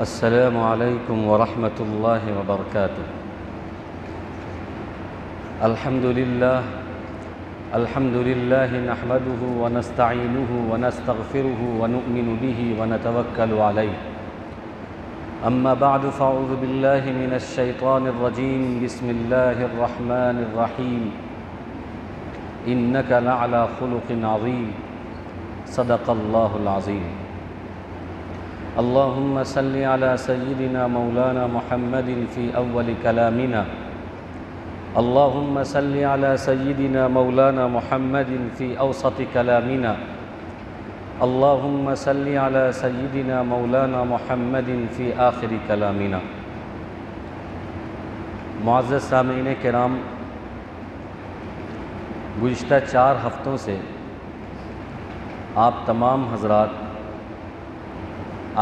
السلام علیکم ورحمۃ اللہ وبرکاتہ۔ الحمد للہ نحمده ونستعینه ونستغفره ونؤمن به ونتوکل علیہ، اما بعد فاعوذ باللہ من الشیطان الرجیم، بسم اللہ الرحمن الرحیم، انک لعلی خلق عظیم، صدق اللہ العظیم۔ اللہم صل علی سیدنا مولانا محمد فی اول کلامنا، اللہم صل علی سیدنا مولانا محمد فی اوسط کلامنا، اللہم صل علی سیدنا مولانا محمد فی آخر کلامنا۔ معزز سامعین کرام، گزشتہ 4 ہفتوں سے آپ تمام حضرات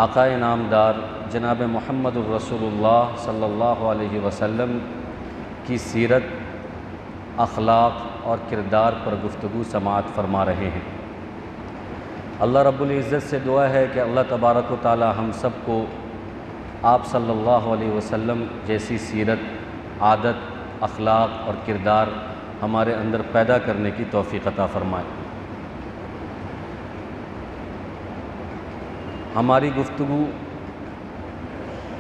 آقا انعامدار جناب محمد الرسول اللہ صلی اللہ علیہ وسلم کی سیرت، اخلاق اور کردار پر گفتگو سماعت فرما رہے ہیں۔ اللہ رب العزت سے دعا ہے کہ اللہ تبارک و تعالی ہم سب کو آپ صلی اللہ علیہ وسلم جیسی سیرت، عادت، اخلاق اور کردار ہمارے اندر پیدا کرنے کی توفیق عطا فرمائے۔ ہماری گفتگو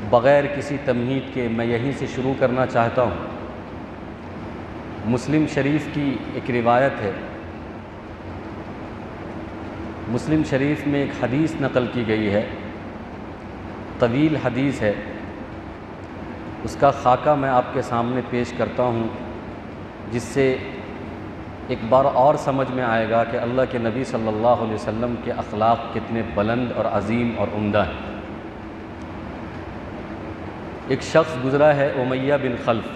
بغیر کسی تمہید کے میں یہیں سے شروع کرنا چاہتا ہوں۔ مسلم شریف کی ایک روایت ہے، مسلم شریف میں ایک حدیث نقل کی گئی ہے، طویل حدیث ہے، اس کا خاکہ میں آپ کے سامنے پیش کرتا ہوں، جس سے ایک بار اور سمجھ میں آئے گا کہ اللہ کے نبی صلی اللہ علیہ وسلم کے اخلاق کتنے بلند اور عظیم اور عمدہ ہیں۔ ایک شخص گزرا ہے، امیہ بن خلف،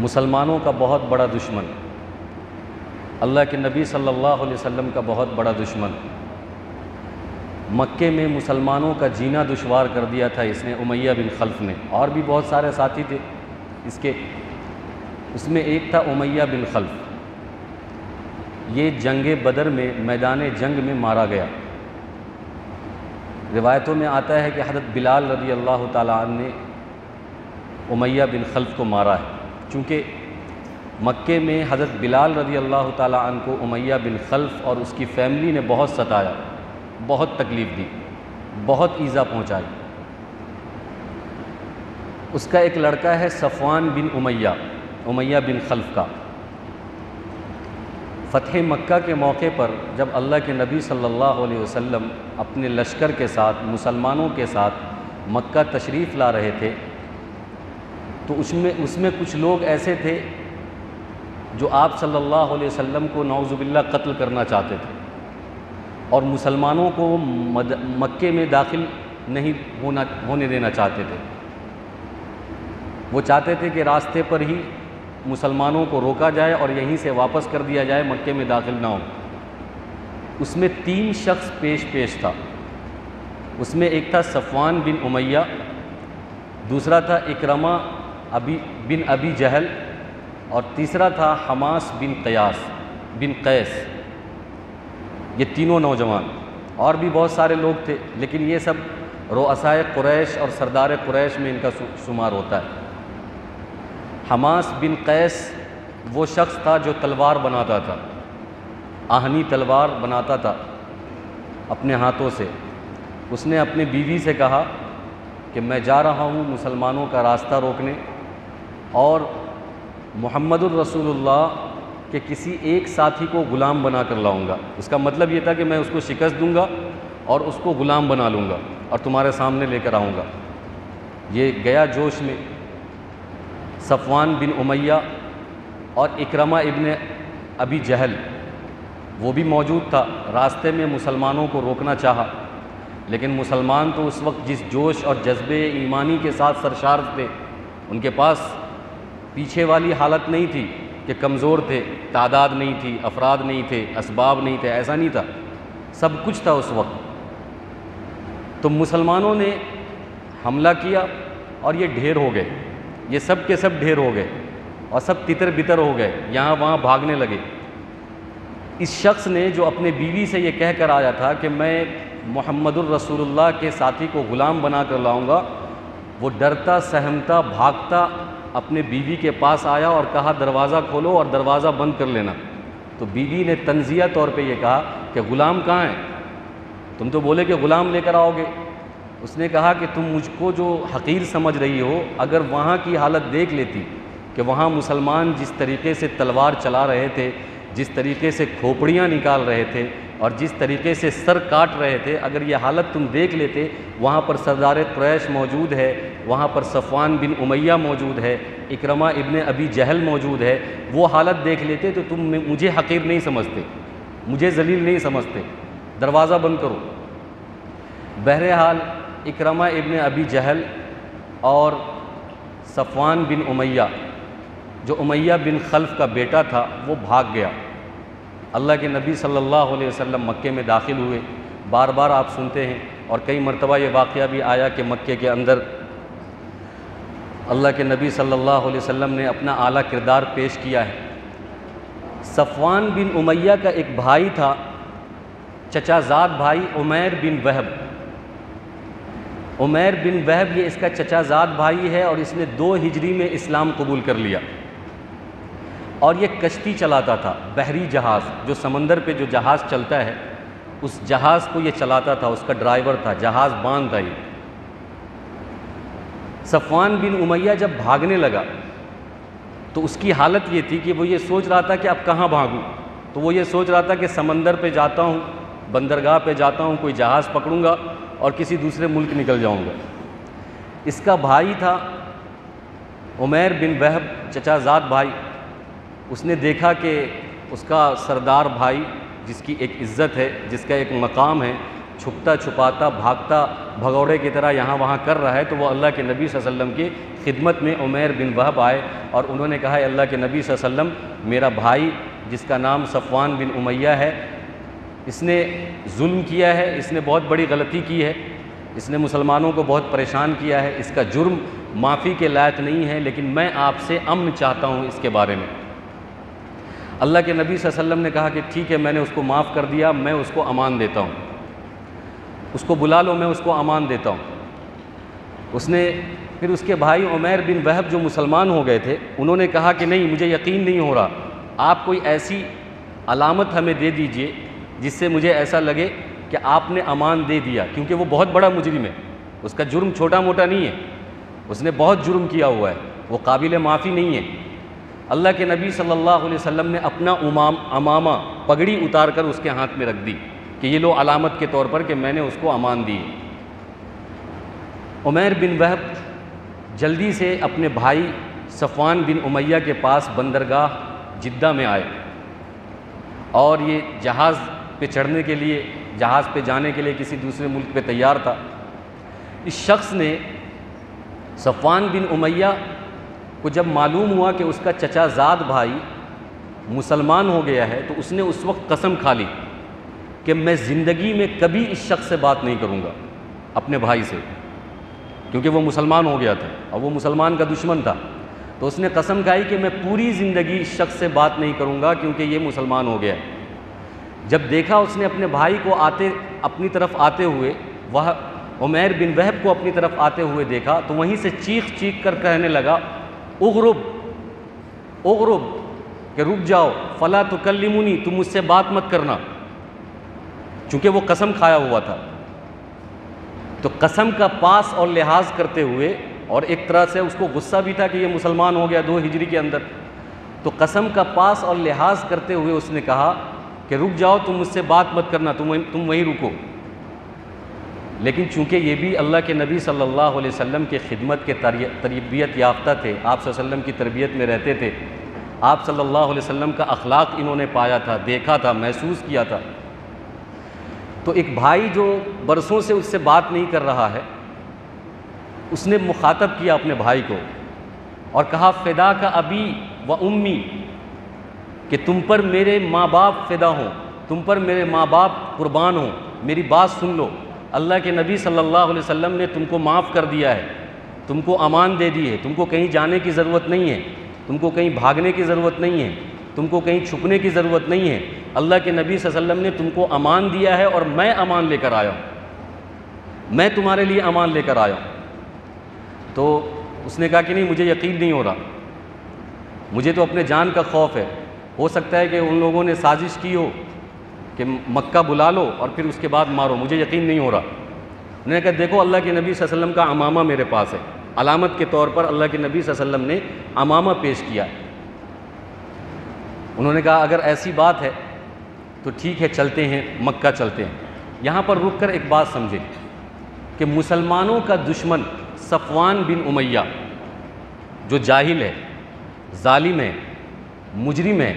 مسلمانوں کا بہت بڑا دشمن، اللہ کے نبی صلی اللہ علیہ وسلم کا بہت بڑا دشمن۔ مکے میں مسلمانوں کا جینا دشوار کر دیا تھا اس نے، امیہ بن خلف نے، اور بھی بہت سارے ساتھی تھے اس کے، اس میں ایک تھا امیہ بن خلف۔ یہ جنگ بدر میں، میدان جنگ میں مارا گیا۔ روایتوں میں آتا ہے کہ حضرت بلال رضی اللہ تعالیٰ عنہ نے امیہ بن خلف کو مارا ہے، چونکہ مکے میں حضرت بلال رضی اللہ تعالیٰ عنہ کو امیہ بن خلف اور اس کی فیملی نے بہت ستایا، بہت تکلیف دی، بہت ایذا پہنچائی۔ اس کا ایک لڑکا ہے صفوان بن امیہ بن خلف کا۔ فتح مکہ کے موقع پر جب اللہ کے نبی صلی اللہ علیہ وسلم اپنے لشکر کے ساتھ، مسلمانوں کے ساتھ مکہ تشریف لا رہے تھے، تو اس میں کچھ لوگ ایسے تھے جو آپ صلی اللہ علیہ وسلم کو نعوذ باللہ قتل کرنا چاہتے تھے، اور مسلمانوں کو مکے میں داخل نہیں ہونے دینا چاہتے تھے۔ وہ چاہتے تھے کہ راستے پر ہی مسلمانوں کو روکا جائے اور یہیں سے واپس کر دیا جائے، مکے میں داخل نہ ہو۔ اس میں 3 شخص پیش تھا۔ اس میں ایک تھا صفوان بن امیہ، دوسرا تھا اکرمہ بن ابی جہل، اور تیسرا تھا حماس بن قیس۔ یہ تینوں نوجوان، اور بھی بہت سارے لوگ تھے، لیکن یہ سب رؤسائے قریش اور سردار قریش میں ان کا شمار ہوتا ہے۔ حماس بن قیس وہ شخص تھا جو تلوار بناتا تھا، آہنی تلوار بناتا تھا اپنے ہاتھوں سے۔ اس نے اپنی بیوی سے کہا کہ میں جا رہا ہوں مسلمانوں کا راستہ روکنے، اور محمد الرسول اللہ کے کسی ایک ساتھی کو غلام بنا کر لاؤں گا۔ اس کا مطلب یہ تھا کہ میں اس کو شکست دوں گا اور اس کو غلام بنا لوں گا اور تمہارے سامنے لے کر آؤں گا۔ یہ گیا جوش میں۔ صفوان بن امیہ اور اکرمہ ابن ابی جہل وہ بھی موجود تھا، راستے میں مسلمانوں کو روکنا چاہا، لیکن مسلمان تو اس وقت جس جوش اور جذبے ایمانی کے ساتھ سرشار تھے، ان کے پاس پیچھے والی حالت نہیں تھی کہ کمزور تھے، تعداد نہیں تھی، افراد نہیں تھے، اسباب نہیں تھے، ایسا نہیں تھا، سب کچھ تھا اس وقت۔ تو مسلمانوں نے حملہ کیا اور یہ ڈھیر ہو گئے، یہ سب کے سب ڈھیر ہو گئے اور سب تتر بتر ہو گئے، یہاں وہاں بھاگنے لگے۔ اس شخص نے جو اپنے بیوی سے یہ کہہ کر آیا تھا کہ میں محمد الرسول اللہ کے ساتھی کو غلام بنا کر لاؤں گا، وہ ڈرتا سہمتا بھاگتا اپنے بیوی کے پاس آیا اور کہا دروازہ کھولو اور دروازہ بند کر لینا۔ تو بیوی نے تنزیہ طور پہ یہ کہا کہ غلام کہاں ہے؟ تم تو بولے کہ غلام لے کر آؤ گے۔ اس نے کہا کہ تم مجھ کو جو حقیر سمجھ رہی ہو، اگر وہاں کی حالت دیکھ لیتی کہ وہاں مسلمان جس طریقے سے تلوار چلا رہے تھے، جس طریقے سے کھوپڑیاں نکال رہے تھے اور جس طریقے سے سر کاٹ رہے تھے، اگر یہ حالت تم دیکھ لیتے، وہاں پر سردار قریش موجود ہے، وہاں پر صفوان بن امیہ موجود ہے، اکرمہ ابن ابی جہل موجود ہے، وہ حالت دیکھ لیتے تو تم مجھے حقیر نہیں سمجھتے، مجھے ذلیل نہیں سمجھتے، دروازہ بند کرو۔ بہرحال اکرمہ ابن ابی جہل اور صفوان بن امیہ، جو امیہ بن خلف کا بیٹا تھا، وہ بھاگ گیا۔ اللہ کے نبی صلی اللہ علیہ وسلم مکے میں داخل ہوئے۔ بار بار آپ سنتے ہیں اور کئی مرتبہ یہ واقعہ بھی آیا کہ مکے کے اندر اللہ کے نبی صلی اللہ علیہ وسلم نے اپنا اعلیٰ کردار پیش کیا ہے۔ صفوان بن امیہ کا ایک بھائی تھا، چچا زاد بھائی عمیر بن وہب۔ عمیر بن وہب یہ اس کا چچا زاد بھائی ہے اور اس نے 2 ہجری میں اسلام قبول کر لیا، اور یہ کشتی چلاتا تھا، بحری جہاز، جو سمندر پہ جو جہاز چلتا ہے اس جہاز کو یہ چلاتا تھا، اس کا ڈرائیور تھا، جہاز باندھ تھا یہ۔ صفوان بن امیہ جب بھاگنے لگا تو اس کی حالت یہ تھی کہ وہ یہ سوچ رہا تھا کہ اب کہاں بھاگوں، تو وہ یہ سوچ رہا تھا کہ سمندر پہ جاتا ہوں، بندرگاہ پہ جاتا ہوں، کوئی جہاز پکڑوں گا اور کسی دوسرے ملک نکل جاؤں گا۔ اس کا بھائی تھا عمیر بن وہب، چچا زاد بھائی، اس نے دیکھا کہ اس کا سردار بھائی جس کی ایک عزت ہے، جس کا ایک مقام ہے، چھپتا چھپاتا بھاگتا بھگوڑے کی طرح یہاں وہاں کر رہا ہے، تو وہ اللہ کے نبی صلی اللہ علیہ وسلم کی خدمت میں عمیر بن وہب آئے اور انہوں نے کہا اے اللہ کے نبی صلی اللہ علیہ وسلم، میرا بھائی جس کا نام صفوان بن امیہ ہے، اس نے ظلم کیا ہے، اس نے بہت بڑی غلطی کی ہے، اس نے مسلمانوں کو بہت پریشان کیا ہے، اس کا جرم معافی کے لائق نہیں ہے، لیکن میں آپ سے امن چاہتا ہوں اس کے بارے میں۔ اللہ کے نبی صلی اللہ علیہ وسلم نے کہا کہ ٹھیک ہے، میں نے اس کو معاف کر دیا، میں اس کو امان دیتا ہوں، اس کو بلا لو، میں اس کو امان دیتا ہوں۔ اس نے پھر اس کے بھائی عمیر بن وہب جو مسلمان ہو گئے تھے، انہوں نے کہا کہ نہیں، مجھے یقین نہیں ہو رہا، آپ کوئی ایسی علامت ہمیں دے دیجئے جس سے مجھے ایسا لگے کہ آپ نے امان دے دیا، کیونکہ وہ بہت بڑا مجرم ہے، اس کا جرم چھوٹا موٹا نہیں ہے، اس نے بہت جرم کیا ہوا ہے، وہ قابل معافی نہیں ہے۔ اللہ کے نبی صلی اللہ علیہ وسلم نے اپنا امامہ پگڑی اتار کر اس کے ہاتھ میں رکھ دی کہ یہ لو علامت کے طور پر کہ میں نے اس کو امان دی۔ عمیر بن وہب جلدی سے اپنے بھائی صفوان بن امیہ کے پاس بندرگاہ جدہ میں آئے اور یہ جہاز پہ چڑھنے کے لیے، جہاز پہ جانے کے لیے کسی دوسرے ملک پہ تیار تھا۔ اس شخص نے صفوان بن امیہ کو جب معلوم ہوا کہ اس کا چچا زاد بھائی مسلمان ہو گیا ہے، تو اس نے اس وقت قسم کھا لی کہ میں زندگی میں کبھی اس شخص سے بات نہیں کروں گا، اپنے بھائی سے، کیونکہ وہ مسلمان ہو گیا تھا اور وہ مسلمان کا دشمن تھا۔ تو اس نے قسم کھائی کہ میں پوری زندگی اس شخص سے بات نہیں کروں گا کیونکہ یہ مسلمان ہو گیا ہے۔ جب دیکھا اس نے اپنے بھائی کو اپنی طرف آتے ہوئے، وہ عمیر بن وہب کو اپنی طرف آتے ہوئے دیکھا، تو وہیں سے چیخ چیخ کر کہنے لگا اغرب اغرب، کہ رک جاؤ، فلا تکلمونی، تم مجھ سے بات مت کرنا، چونکہ وہ قسم کھایا ہوا تھا۔ تو قسم کا پاس اور لحاظ کرتے ہوئے، اور ایک طرح سے اس کو غصہ بھی تھا کہ یہ مسلمان ہو گیا 2 ہجری کے اندر، تو قسم کا پاس اور لحاظ کرتے ہوئے اس نے کہا کہ رک جاؤ، تم مجھ سے بات مت کرنا، تم وہیں رکو۔ لیکن چونکہ یہ بھی اللہ کے نبی صلی اللہ علیہ وسلم کے خدمت کے تربیت یافتہ تھے، آپ صلی اللہ علیہ وسلم کی تربیت میں رہتے تھے، آپ صلی اللہ علیہ وسلم کا اخلاق انہوں نے پایا تھا، دیکھا تھا، محسوس کیا تھا۔ تو ایک بھائی جو برسوں سے اس سے بات نہیں کر رہا ہے، اس نے مخاطب کیا اپنے بھائی کو اور کہا فدا کا ابی و امی، کہ تم پر میرے ماں باپ فدا ہوں، تم پر میرے ماں باپ قربان ہوں، میری بات سن لو، اللہ کے نبی صلی اللہ علیہ وسلم نے تم کو معاف کر دیا ہے، تم کو امان دے دی ہے، تم کو کہیں جانے کی ضرورت نہیں ہے، تم کو کہیں بھاگنے کی ضرورت نہیں ہے، تم کو کہیں چھپنے کی ضرورت نہیں ہے، اللہ کے نبی صلی اللہ علیہ وسلم نے تم کو امان دیا ہے اور میں امان لے کر آیا ہوں۔ میں تمہارے لیے امان لے کر آیا ہوں۔ تو اس نے کہا کہ نہیں، مجھے یقین نہیں ہو رہا، مجھے تو اپنے جان کا خوف ہے، ہو سکتا ہے کہ ان لوگوں نے سازش کی ہو کہ مکہ بلا لو اور پھر اس کے بعد مارو، مجھے یقین نہیں ہو رہا۔ انہوں نے کہا دیکھو اللہ کے نبی صلی اللہ علیہ وسلم کا عمامہ میرے پاس ہے، علامت کے طور پر اللہ کے نبی صلی اللہ علیہ وسلم نے عمامہ پیش کیا ہے۔ انہوں نے کہا اگر ایسی بات ہے تو ٹھیک ہے، چلتے ہیں، مکہ چلتے ہیں۔ یہاں پر رک کر ایک بات سمجھیں کہ مسلمانوں کا دشمن صفوان بن امیہ جو جاہل ہے، ظالم ہے، مجرم ہے،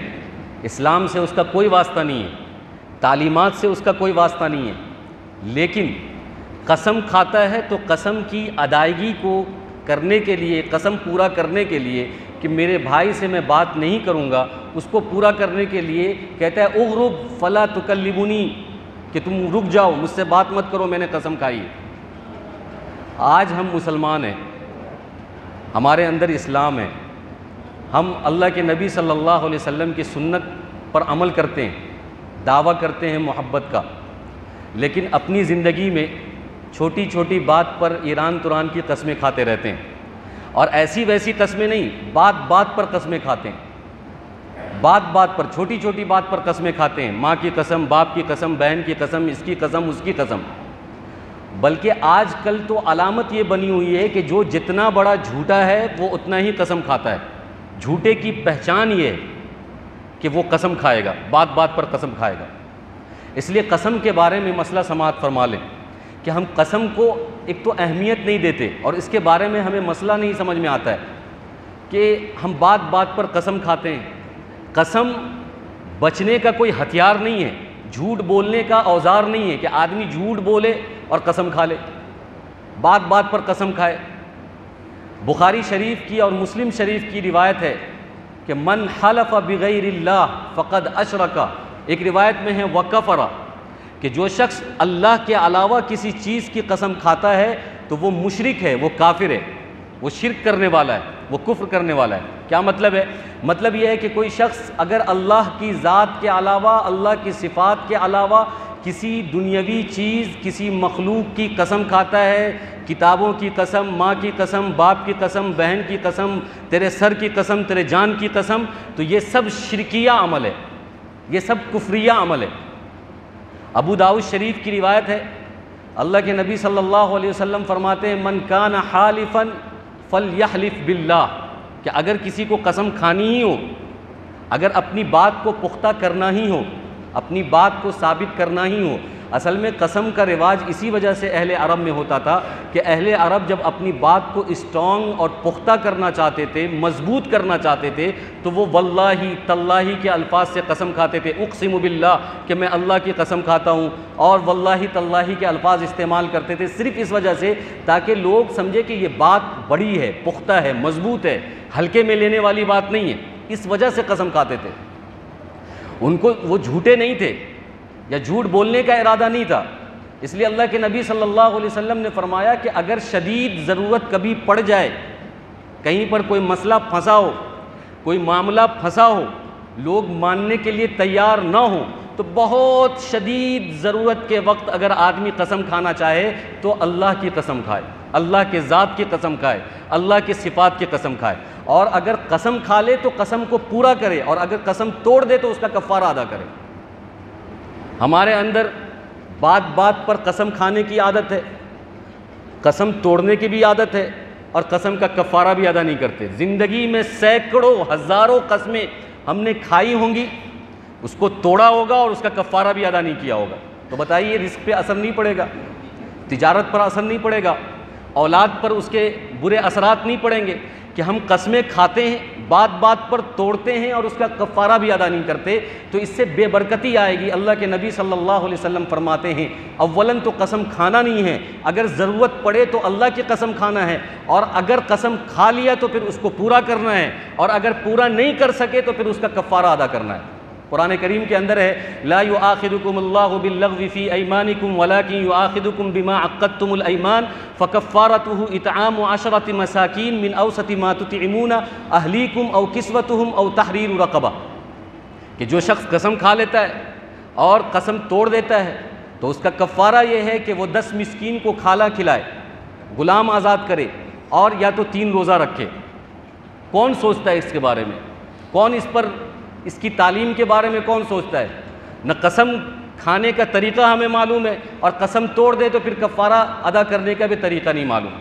اسلام سے اس کا کوئی واسطہ نہیں ہے، تعلیمات سے اس کا کوئی واسطہ نہیں ہے، لیکن قسم کھاتا ہے تو قسم کی ادائیگی کو کرنے کے لیے، قسم پورا کرنے کے لیے کہ میرے بھائی سے میں بات نہیں کروں گا، اس کو پورا کرنے کے لیے کہتا ہے اغرب فلا تکلمنی، کہ تم رک جاؤ، مجھ سے بات مت کرو، میں نے قسم کھائی ہے۔ آج ہم مسلمان ہیں، ہمارے اندر اسلام ہے، ہم اللہ کے نبی صلی اللہ علیہ وسلم کی سنت پر عمل کرتے ہیں، دعویٰ کرتے ہیں محبت کا، لیکن اپنی زندگی میں چھوٹی چھوٹی بات پر ایران تران کی قسمیں کھاتے رہتے ہیں، اور ایسی ویسی قسمیں نہیں، بات بات پر قسمیں کھاتے ہیں، بات بات پر، چھوٹی چھوٹی بات پر قسمیں کھاتے ہیں، ماں کی قسم، باپ کی قسم، بہن کی قسم، اس کی قسم، اس کی قسم۔ بلکہ آج کل تو علامت یہ بنی ہوئی ہے کہ جو جتنا بڑا جھوٹا ہے وہ اتنا ہی قسم کھاتا ہے۔ جھوٹے کی پہچان یہ ہے کہ وہ قسم کھائے گا، بات بات پر قسم کھائے گا۔ اس لیے قسم کے بارے میں مسئلہ سماعت فرما لیں کہ ہم قسم کو ایک تو اہمیت نہیں دیتے، اور اس کے بارے میں ہمیں مسئلہ نہیں سمجھ میں آتا ہے کہ ہم بات بات پر قسم کھاتے ہیں۔ قسم بچنے کا کوئی ہتھیار نہیں ہے، جھوٹ بولنے کا اوزار نہیں ہے کہ آدمی جھوٹ بولے اور قسم کھا لے، بات بات پر قسم کھائے۔ بخاری شریف کی اور مسلم شریف کی روایت ہے کہ من حلف بغیر اللہ فقد اشرک، ایک روایت میں ہے وکفر، کہ جو شخص اللہ کے علاوہ کسی چیز کی قسم کھاتا ہے تو وہ مشرک ہے، وہ کافر ہے، وہ شرک کرنے والا ہے، وہ کفر کرنے والا ہے۔ کیا مطلب ہے؟ مطلب یہ ہے کہ کوئی شخص اگر اللہ کی ذات کے علاوہ، اللہ کی صفات کے علاوہ کسی دنیاوی چیز، کسی مخلوق کی قسم کھاتا ہے، کتابوں کی قسم، ماں کی قسم، باپ کی قسم، بہن کی قسم، تیرے سر کی قسم، تیرے جان کی قسم، تو یہ سب شرکیہ عمل ہے، یہ سب کفریہ عمل ہے۔ ابو داؤد شریف کی روایت ہے، اللہ کے نبی صلی اللہ علیہ وسلم فرماتے ہیں من کان حالفا فلیحلف باللہ، کہ اگر کسی کو قسم کھانی ہی ہو، اگر اپنی بات کو پختہ کرنا ہی ہو، اپنی بات کو ثابت کرنا ہی ہو۔ اصل میں قسم کا رواج اسی وجہ سے اہل عرب میں ہوتا تھا کہ اہل عرب جب اپنی بات کو اسٹرانگ اور پختہ کرنا چاہتے تھے، مضبوط کرنا چاہتے تھے، تو وہ واللہ تاللہ کے الفاظ سے قسم کھاتے تھے، اقسم باللہ، کہ میں اللہ کی قسم کھاتا ہوں، اور واللہ تاللہ کے الفاظ استعمال کرتے تھے، صرف اس وجہ سے تاکہ لوگ سمجھے کہ یہ بات بڑی ہے، پختہ ہے، مضبوط ہے، ہلکے میں لینے والی بات نہیں ہے، اس وجہ سے قسم کھاتے تھے۔ ان کو وہ جھوٹے نہیں تھے یا جھوٹ بولنے کا ارادہ نہیں تھا، اس لیے اللہ کے نبی صلی اللہ علیہ وسلم نے فرمایا کہ اگر شدید ضرورت کبھی پڑ جائے، کہیں پر کوئی مسئلہ پھنسا ہو، کوئی معاملہ پھنسا ہو، لوگ ماننے کے لیے تیار نہ ہوں، تو بہت شدید ضرورت کے وقت اگر آدمی قسم کھانا چاہے تو اللہ کی قسم کھائے، اللہ کے ذات کی قسم کھائے، اللہ کی صفات کی قسم کھائے، اور اگر قسم کھا لے تو قسم کو پورا کرے، اور اگر قسم توڑ دے تو اس کا کفارہ ادا کرے۔ ہمارے اندر بات بات پر قسم کھانے کی عادت ہے، قسم توڑنے کی بھی عادت ہے، اور قسم کا کفارہ بھی ادا نہیں کرتے۔ زندگی میں سینکڑوں ہزاروں قسمیں ہم نے کھائی ہوں گی، اس کو توڑا ہوگا اور اس کا کفارہ بھی ادا نہیں کیا ہوگا، تو بتائیے رزق پہ اثر نہیں پڑے گا، تجارت پر اثر نہیں پڑے گا، اولاد پر اس کے برے اثرات نہیں پڑیں گے کہ ہم قسمیں کھاتے ہیں، بات بات پر توڑتے ہیں اور اس کا کفارہ بھی ادا نہیں کرتے، تو اس سے بے برکتی آئے گی۔ اللہ کے نبی صلی اللہ علیہ وسلم فرماتے ہیں اولاً تو قسم کھانا نہیں ہے، اگر ضرورت پڑے تو اللہ کی قسم کھانا ہے، اور اگر قسم کھا لیا تو پھر اس کو پورا کرنا ہے، اور اگر پورا نہیں کر سکے تو پھر اس کا کفارہ ادا کرنا ہے۔ قرآن کریم کے اندر ہے لا یؤاخذکم اللہ باللغو فی ایمانکم ولکن یؤاخذکم بما عقدتم الایمان فکفارتہ اطعام 10 مساکین من اوسط ما تطعمون اہلیکم او کسوتہم او تحریر رقبہ، کہ جو شخص قسم کھا لیتا ہے اور قسم توڑ دیتا ہے تو اس کا کفارہ یہ ہے کہ وہ 10 مسکین کو کھانا کھلائے، غلام آزاد کرے، اور یا تو 3 روزہ رکھے۔ کون سوچتا ہے اس کے بارے میں؟ کون اس کی تعلیم کے بارے میں کون سوچتا ہے؟ نہ قسم کھانے کا طریقہ ہمیں معلوم ہے، اور قسم توڑ دے تو پھر کفارہ ادا کرنے کا بھی طریقہ نہیں معلوم۔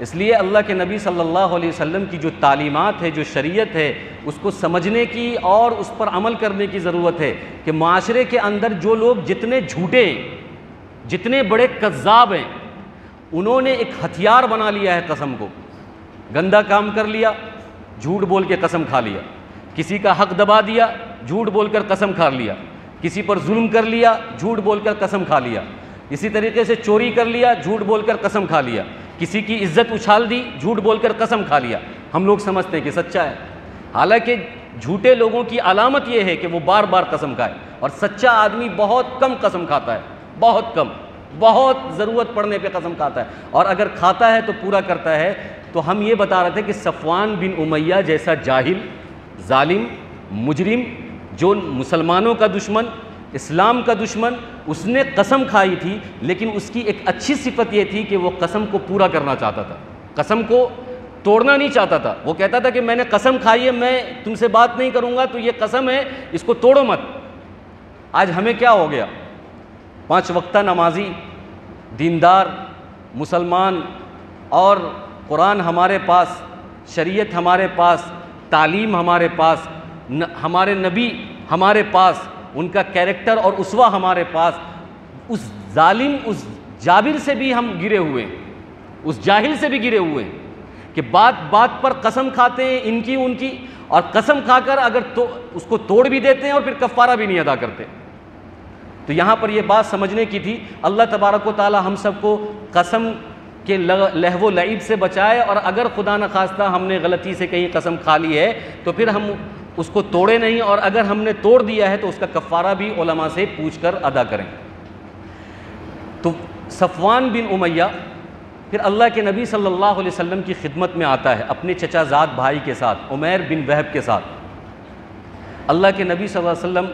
اس لیے اللہ کے نبی صلی اللہ علیہ وسلم کی جو تعلیمات ہے، جو شریعت ہے، اس کو سمجھنے کی اور اس پر عمل کرنے کی ضرورت ہے کہ معاشرے کے اندر جو لوگ جتنے جھوٹے ہیں، جتنے بڑے کذاب ہیں، انہوں نے ایک ہتھیار بنا لیا ہے قسم کو۔ گندا کام کر لیا، جھوٹ بول کے قسم کھا لیا، کسی کا حق دبا دیا، جھوٹ بول کر قسم کھا لیا، کسی پر ظلم کر لیا، جھوٹ بول کر قسم کھا لیا، اسی طریقے سے چوری کر لیا، جھوٹ بول کر قسم کھا لیا، کسی کی عزت اچھال دی، جھوٹ بول کر قسم کھا لیا۔ ہم لوگ سمجھتے ہیں کہ سچا ہے، حالانکہ جھوٹے لوگوں کی علامت یہ ہے کہ وہ بار بار قسم کھائے، اور سچا آدمی بہت کم قسم کھاتا ہے، بہت کم، بہت ضرورت پڑنے پہ قسم کھاتا ہے، اور اگر کھاتا ہے تو پورا کرتا ہے۔ تو ہم یہ بتا رہے تھے کہ صفوان بن امیہ جیسا جاہل، ظالم، مجرم، جو مسلمانوں کا دشمن، اسلام کا دشمن، اس نے قسم کھائی تھی، لیکن اس کی ایک اچھی صفت یہ تھی کہ وہ قسم کو پورا کرنا چاہتا تھا، قسم کو توڑنا نہیں چاہتا تھا۔ وہ کہتا تھا کہ میں نے قسم کھائی ہے، میں تم سے بات نہیں کروں گا، تو یہ قسم ہے، اس کو توڑو مت۔ آج ہمیں کیا ہو گیا؟ 5 وقتہ نمازی، دیندار، مسلمان، اور قرآن ہمارے پاس، شریعت ہمارے پاس، تعلیم ہمارے پاس، ہمارے نبی ہمارے پاس، ان کا کیریکٹر اور اسوہ ہمارے پاس، اس ظالم، اس جابر سے بھی ہم گرے ہوئے ہیں، اس جاہل سے بھی گرے ہوئے ہیں کہ بات بات پر قسم کھاتے ہیں، ان کی ان کی، اور قسم کھا کر اگر تو اس کو توڑ بھی دیتے ہیں اور پھر کفارہ بھی نہیں ادا کرتے۔ تو یہاں پر یہ بات سمجھنے کی تھی۔ اللہ تبارک و تعالی ہم سب کو قسم کے لہو و لعب سے بچائے، اور اگر خدا نخواستہ ہم نے غلطی سے کہیں قسم کھا لی ہے تو پھر ہم اس کو توڑے نہیں، اور اگر ہم نے توڑ دیا ہے تو اس کا کفارہ بھی علماء سے پوچھ کر ادا کریں۔ تو صفوان بن امیہ پھر اللہ کے نبی صلی اللہ علیہ وسلم کی خدمت میں آتا ہے اپنے چچا زاد بھائی کے ساتھ، عمیر بن وہب کے ساتھ۔ اللہ کے نبی صلی اللہ علیہ وسلم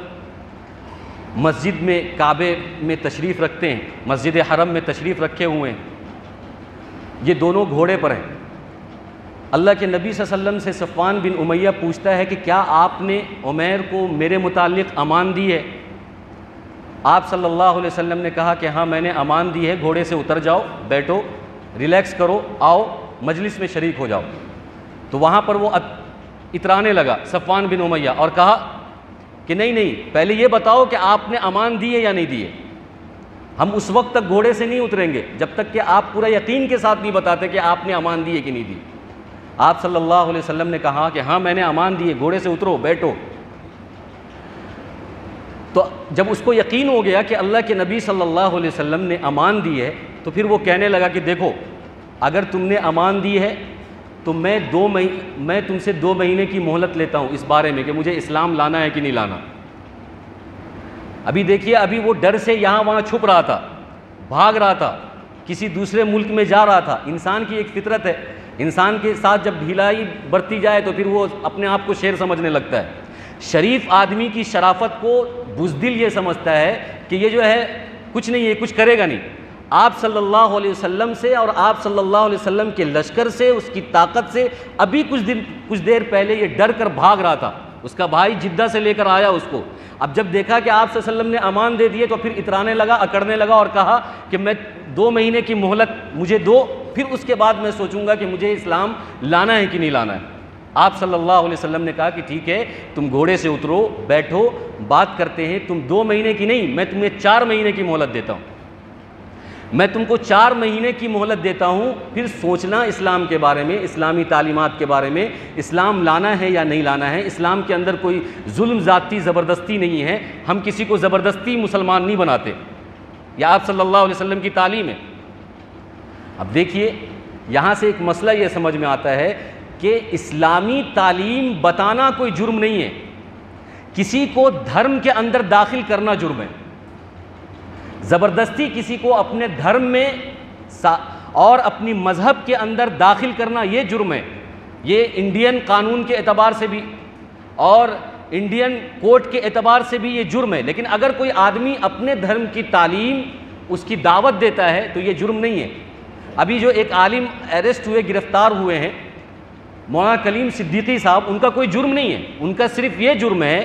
مسجد میں، کعبے میں تشریف رکھتے ہیں، مسجد حرم میں تشریف رکھے ہوئے ہیں، یہ دونوں گھوڑے پر ہیں۔ اللہ کے نبی صلی اللہ علیہ وسلم سے صفوان بن امیہ پوچھتا ہے کہ کیا آپ نے عمیر کو میرے متعلق امان دی ہے؟ آپ صلی اللہ علیہ وسلم نے کہا کہ ہاں میں نے امان دی ہے، گھوڑے سے اتر جاؤ، بیٹھو، ریلیکس کرو، آؤ مجلس میں شریک ہو جاؤ۔ تو وہاں پر وہ اترانے لگا صفوان بن امیہ، اور کہا کہ نہیں، پہلے یہ بتاؤ کہ آپ نے امان دی ہے یا نہیں دی ہے۔ ہم اس وقت تک گھوڑے سے نہیں اتریں گے جب تک کہ آپ پورا یقین کے ساتھ نہیں بتاتے کہ آپ نے امان دی ہے کہ نہیں دی۔ آپ صلی اللہ علیہ وسلم نے کہا کہ ہاں میں نے امان دی ہے، گھوڑے سے اترو، بیٹھو۔ تو جب اس کو یقین ہو گیا کہ اللہ کے نبی صلی اللہ علیہ وسلم نے امان دی ہے، تو پھر وہ کہنے لگا کہ دیکھو، اگر تم نے امان دی ہے تو میں تم سے 2 مہینے کی مہلت لیتا ہوں اس بارے میں کہ مجھے اسلام لانا ہے کہ نہیں لانا۔ ابھی دیکھیے، ابھی وہ ڈر سے یہاں وہاں چھپ رہا تھا، بھاگ رہا تھا، کسی دوسرے ملک میں جا رہا تھا۔ انسان کی ایک فطرت ہے، انسان کے ساتھ جب ڈھیلائی برتی جائے تو پھر وہ اپنے آپ کو شیر سمجھنے لگتا ہے۔ شریف آدمی کی شرافت کو بزدل یہ سمجھتا ہے کہ یہ جو ہے کچھ نہیں، یہ کچھ کرے گا نہیں۔ آپ صلی اللہ علیہ وسلم سے اور آپ صلی اللہ علیہ وسلم کے لشکر سے، اس کی طاقت سے ابھی کچھ دیر پہلے یہ ڈر کر بھاگ رہا تھا۔ اس کا بھائی جدہ سے لے کر آیا اس کو۔ اب جب دیکھا کہ آپ صلی اللہ علیہ وسلم نے امان دے دیے تو پھر اترانے لگا، اکڑنے لگا، اور کہا کہ میں 2 مہینے کی مہلت مجھے دو، پھر اس کے بعد میں سوچوں گا کہ مجھے اسلام لانا ہے کہ نہیں لانا ہے۔ آپ صلی اللہ علیہ وسلم نے کہا کہ ٹھیک ہے، تم گھوڑے سے اترو، بیٹھو، بات کرتے ہیں۔ تم 2 مہینے کی نہیں، میں تمہیں 4 مہینے کی مہلت دیتا ہوں، میں تم کو 4 مہینے کی مہلت دیتا ہوں، پھر سوچنا اسلام کے بارے میں، اسلامی تعلیمات کے بارے میں، اسلام لانا ہے یا نہیں لانا ہے۔ اسلام کے اندر کوئی ظلم، ذاتی زبردستی نہیں ہے، ہم کسی کو زبردستی مسلمان نہیں بناتے، یہ آپ صلی اللہ علیہ وسلم کی تعلیم ہے۔ اب دیکھیے، یہاں سے ایک مسئلہ یہ سمجھ میں آتا ہے کہ اسلامی تعلیم بتانا کوئی جرم نہیں ہے، کسی کو دھرم کے اندر داخل کرنا جرم ہے۔ زبردستی کسی کو اپنے دھرم میں اور اپنی مذہب کے اندر داخل کرنا یہ جرم ہے۔ یہ انڈین قانون کے اعتبار سے بھی اور انڈین کوڈ کے اعتبار سے بھی یہ جرم ہے، لیکن اگر کوئی آدمی اپنے دھرم کی تعلیم اس کی دعوت دیتا ہے تو یہ جرم نہیں ہے۔ ابھی جو ایک عالم اریسٹ ہوئے، گرفتار ہوئے ہیں، مولانا کلیم صدیقی صاحب، ان کا کوئی جرم نہیں ہے، ان کا صرف یہ جرم ہے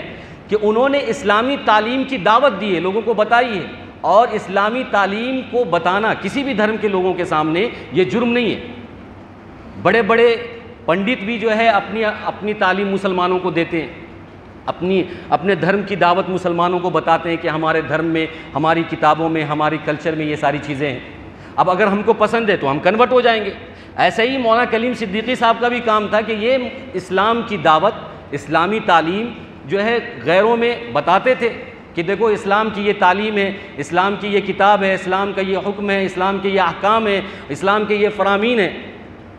کہ انہوں نے اسلامی تعلیم کی دعوت دی ہے، لوگوں کو بتائی ہے، اور اسلامی تعلیم کو بتانا کسی بھی دھرم کے لوگوں کے سامنے یہ جرم نہیں ہے۔ بڑے بڑے پنڈت بھی جو ہے اپنی تعلیم مسلمانوں کو دیتے ہیں، اپنے دھرم کی دعوت مسلمانوں کو بتاتے ہیں کہ ہمارے دھرم میں، ہماری کتابوں میں، ہماری کلچر میں یہ ساری چیزیں ہیں۔ اب اگر ہم کو پسند ہے تو ہم کنورٹ ہو جائیں گے۔ ایسے ہی مولانا کلیم صدیقی صاحب کا بھی کام تھا کہ یہ اسلام کی دعوت، اسلامی تعلیم جو ہے غیروں میں بتاتے تھے کہ دیکھو اسلام کی یہ تعلیم ہے، اسلام کی یہ کتاب ہے، اسلام کا یہ حکم ہے، اسلام کے یہ احکام ہے، اسلام کے یہ فرامین ہیں،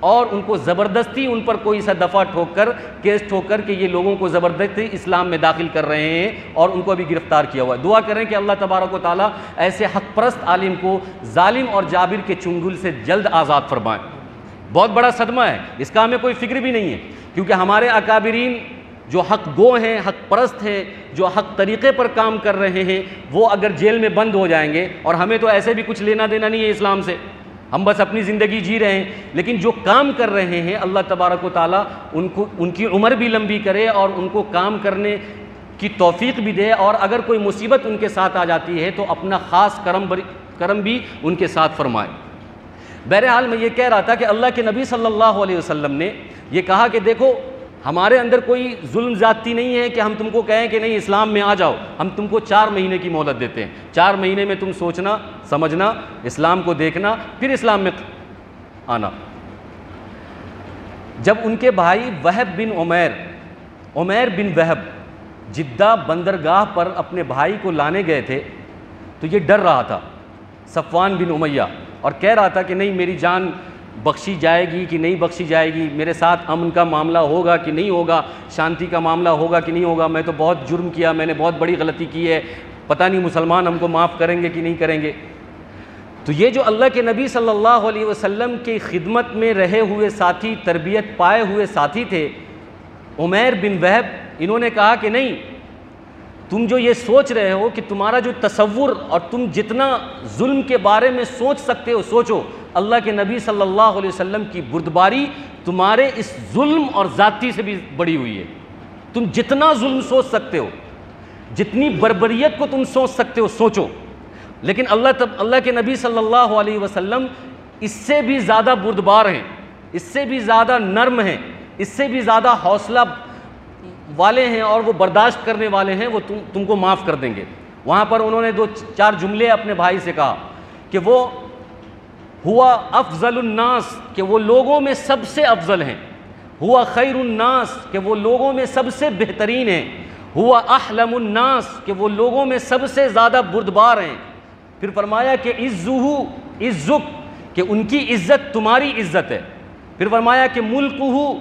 اور ان کو زبردستی ان پر کوئی سا دفعہ ٹھوک کر، کیس ٹھوک کر کہ یہ لوگوں کو زبردستی اسلام میں داخل کر رہے ہیں، اور ان کو ابھی گرفتار کیا ہوا ہے۔ دعا کریں کہ اللہ تبارک و تعالیٰ ایسے حق پرست عالم کو ظالم اور جابر کے چنگل سے جلد آزاد فرمائیں۔ بہت بڑا صدمہ ہے، اس کا ہمیں کوئی فکر بھی نہیں ہے، کیونکہ ہمارے اکابرین جو حق گو ہیں، حق پرست ہیں، جو حق طریقے پر کام کر رہے ہیں، وہ اگر جیل میں بند ہو جائیں گے، اور ہمیں تو ایسے بھی کچھ لینا دینا نہیں ہے اسلام سے، ہم بس اپنی زندگی جی رہے ہیں، لیکن جو کام کر رہے ہیں اللہ تبارک و تعالیٰ ان کی عمر بھی لمبی کرے اور ان کو کام کرنے کی توفیق بھی دے، اور اگر کوئی مصیبت ان کے ساتھ آ جاتی ہے تو اپنا خاص کرم بھی ان کے ساتھ فرمائے۔ بہرحال میں یہ کہہ رہا تھا کہ اللہ کے نبی صلی اللہ علیہ وسلم نے یہ کہا کہ دیکھو ہمارے اندر کوئی ظلم زیادتی نہیں ہے کہ ہم تم کو کہیں کہ نہیں اسلام میں آ جاؤ، ہم تم کو 4 مہینے کی مہلت دیتے ہیں، 4 مہینے میں تم سوچنا، سمجھنا، اسلام کو دیکھنا، پھر اسلام میں آنا۔ جب ان کے بھائی وہب بن عمیر بن وہب جدہ بندرگاہ پر اپنے بھائی کو لانے گئے تھے تو یہ ڈر رہا تھا صفوان بن امیہ، اور کہہ رہا تھا کہ نہیں میری جان بخشی جائے گی کہ نہیں بخشی جائے گی، میرے ساتھ امن کا معاملہ ہوگا کہ نہیں ہوگا، شانتی کا معاملہ ہوگا کہ نہیں ہوگا، میں تو بہت جرم کیا، میں نے بہت بڑی غلطی کی ہے، پتہ نہیں مسلمان ہم کو معاف کریں گے کہ نہیں کریں گے۔ تو یہ جو اللہ کے نبی صلی اللہ علیہ وسلم کی خدمت میں رہے ہوئے ساتھی، تربیت پائے ہوئے ساتھی تھے عمیر بن وہب، انہوں نے کہا کہ نہیں، تم جو یہ سوچ رہے ہو کہ تمہارا جو تصور اور تم جتنا ظلم کے بارے میں سوچ سکتے ہو سوچو، اللہ کے نبی صلی اللہ علیہ وسلم کی بردباری تمہارے اس ظلم اور ذاتی سے بھی بڑی ہوئی ہے۔ تم جتنا ظلم سوچ سکتے ہو، جتنی بربریت کو تم سوچ سکتے ہو سوچو، لیکن اللہ کے نبی صلی اللہ علیہ وسلم اس سے بھی زیادہ بردبار ہیں، اس سے بھی زیادہ نرم ہیں، اس سے بھی زیادہ حوصلہ والے ہیں، اور وہ برداشت کرنے والے ہیں، وہ تم کو معاف کر دیں گے۔ وہاں پر انہوں نے 2-4 جملے اپنے بھائی سے کہا کہ وہ ہوا افضل الناس، کہ وہ لوگوں میں سب سے افضل ہیں، ہوا خیر الناس، کہ وہ لوگوں میں سب سے بہترین ہیں، ہوا احلم الناس، کہ وہ لوگوں میں سب سے زیادہ بردبار ہیں۔ پھر فرمایا کہ عزہ عزک، کہ ان کی عزت تمہاری عزت ہے۔ پھر فرمایا کہ ملکہ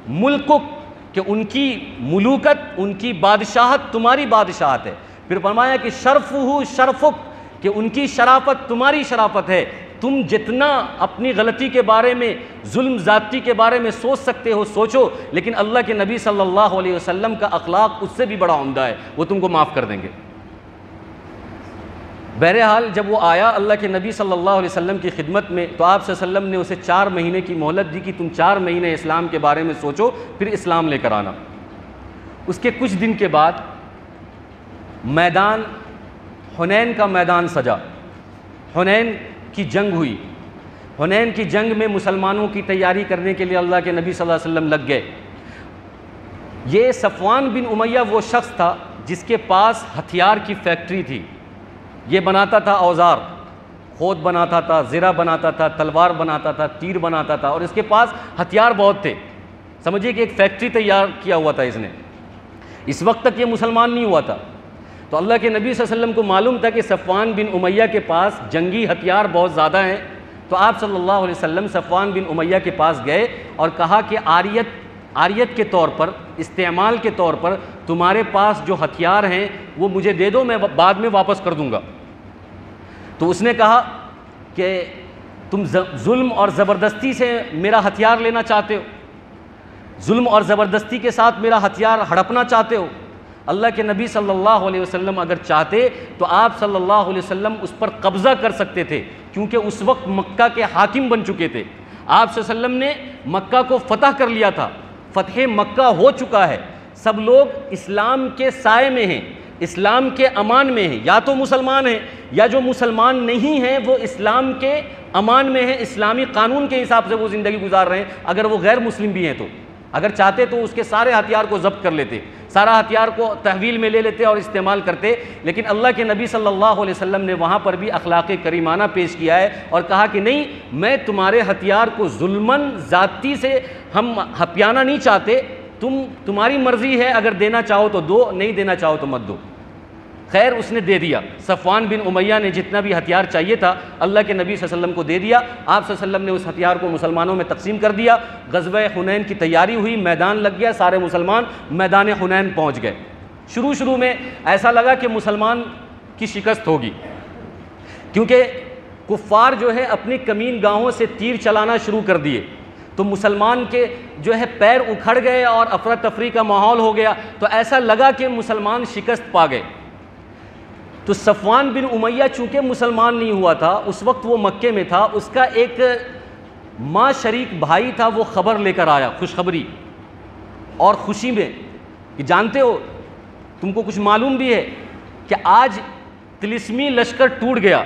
ملکک، کہ ان کی ملوکت، ان کی بادشاہت تمہاری بادشاہت ہے۔ پھر فرمایا کہ شرفہ شرفک، کہ ان کی شرافت تمہاری شرافت ہے۔ تم جتنا اپنی غلطی کے بارے میں، ظلم زیادتی کے بارے میں سوچ سکتے ہو سوچو، لیکن اللہ کے نبی صلی اللہ علیہ وسلم کا اخلاق اس سے بھی بڑا عمدہ ہے، وہ تم کو معاف کر دیں گے۔ بہرحال جب وہ آیا اللہ کے نبی صلی اللہ علیہ وسلم کی خدمت میں، تو آپ صلی اللہ علیہ وسلم نے اسے 4 مہینے کی مہلت دی کہ تم 4 مہینے اسلام کے بارے میں سوچو، پھر اسلام لے کر آنا۔ اس کے کچھ دن کے بعد میدان حنین کا میدان سجا، حنین کی جنگ ہوئی۔ حنین کی جنگ میں مسلمانوں کی تیاری کرنے کے لیے اللہ کے نبی صلی اللہ علیہ وسلم لگ گئے۔ یہ صفوان بن امیہ وہ شخص تھا جس کے پاس ہتھیار کی فیکٹری تھی، یہ بناتا تھا اوزار، خود بناتا تھا، زرہ بناتا تھا، تلوار بناتا تھا، تیر بناتا تھا، اور اس کے پاس ہتھیار بہت تھے۔ سمجھیے کہ ایک فیکٹری تیار کیا ہوا تھا اس نے۔ اس وقت تک یہ مسلمان نہیں ہوا تھا، تو اللہ کے نبی صلی اللہ علیہ وسلم کو معلوم تھا کہ صفوان بن امیہ کے پاس جنگی ہتھیار بہت زیادہ ہیں، تو آپ صلی اللہ علیہ وسلم صفوان بن امیہ کے پاس گئے اور کہا کہ عاریت کے طور پر، استعمال کے طور پر تمہارے پاس جو ہتھیار ہیں وہ مجھے دے دو، میں بعد میں واپس کر دوں گا۔ تو اس نے کہا کہ تم ظلم اور زبردستی سے میرا ہتھیار لینا چاہتے ہو، ظلم اور زبردستی کے ساتھ میرا ہتھیار ہڑپنا چاہتے ہو، اللہ کے نبی صلی اللہ علیہ وسلم اگر چاہتے تو آپ صلی اللہ علیہ وسلم اس پر قبضہ کر سکتے تھے، کیونکہ اس وقت مکہ کے حاکم بن چکے تھے۔ آپ صلی اللہ علیہ وسلم نے مکہ کو فتح کر لیا تھا، فتح مکہ ہو چکا ہے، سب لوگ اسلام کے سائے میں ہیں، اسلام کے امان میں ہیں، یا تو مسلمان ہیں یا جو مسلمان نہیں ہیں وہ اسلام کے امان میں ہیں، اسلامی قانون کے حساب سے وہ زندگی گزار رہے ہیں، اگر وہ غیر مسلم بھی ہیں تو اگر چاہتے تو اس کے سارے ہتھیار کو ضبط کر لیتے، سارا ہتھیار کو تحویل میں لے لیتے اور استعمال کرتے، لیکن اللہ کے نبی صلی اللہ علیہ وسلم نے وہاں پر بھی اخلاق کریمانہ پیش کیا ہے اور کہا کہ نہیں، میں تمہارے ہتھیار کو ظلماً ذاتی سے ہم ہپیانا نہیں چاہتے، تمہاری مرضی ہے، اگر دینا چاہو تو دو، نہیں دینا چاہو تو مت دو۔ خیر اس نے دے دیا، صفوان بن امیہ نے جتنا بھی ہتھیار چاہیے تھا اللہ کے نبی صلی اللہ علیہ وسلم کو دے دیا، آپ صلی اللہ علیہ وسلم نے اس ہتھیار کو مسلمانوں میں تقسیم کر دیا، غزوہ حنین کی تیاری ہوئی، میدان لگ گیا، سارے مسلمان میدان حنین پہنچ گئے۔ شروع میں ایسا لگا کہ مسلمان کی شکست ہوگی، کیونکہ کفار جو ہے اپنی کمین گاہوں سے تیر چلانا شروع کر دیے، تو مسلمان کے جو ہے پیر اکھڑ گئے اور افراتفری کا ماحول ہو گیا، تو ایسا لگا کہ مسلمان شکست پا گئے۔ تو صفوان بن امیہ چونکہ مسلمان نہیں ہوا تھا، اس وقت وہ مکے میں تھا، اس کا ایک ماں شریک بھائی تھا، وہ خبر لے کر آیا، خوشخبری اور خوشی میں کہ جانتے ہو، تم کو کچھ معلوم بھی ہے کہ آج طلسمی لشکر ٹوٹ گیا،